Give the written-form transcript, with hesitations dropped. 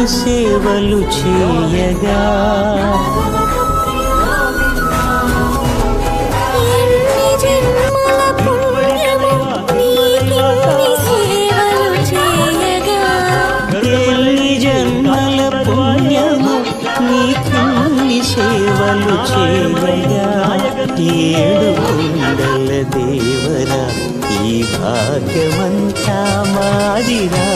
సేవలు చేయగా సేవలు చేయగా ఏడు కొండల దేవరా ఈ భాగ్యమంతా మాదిరా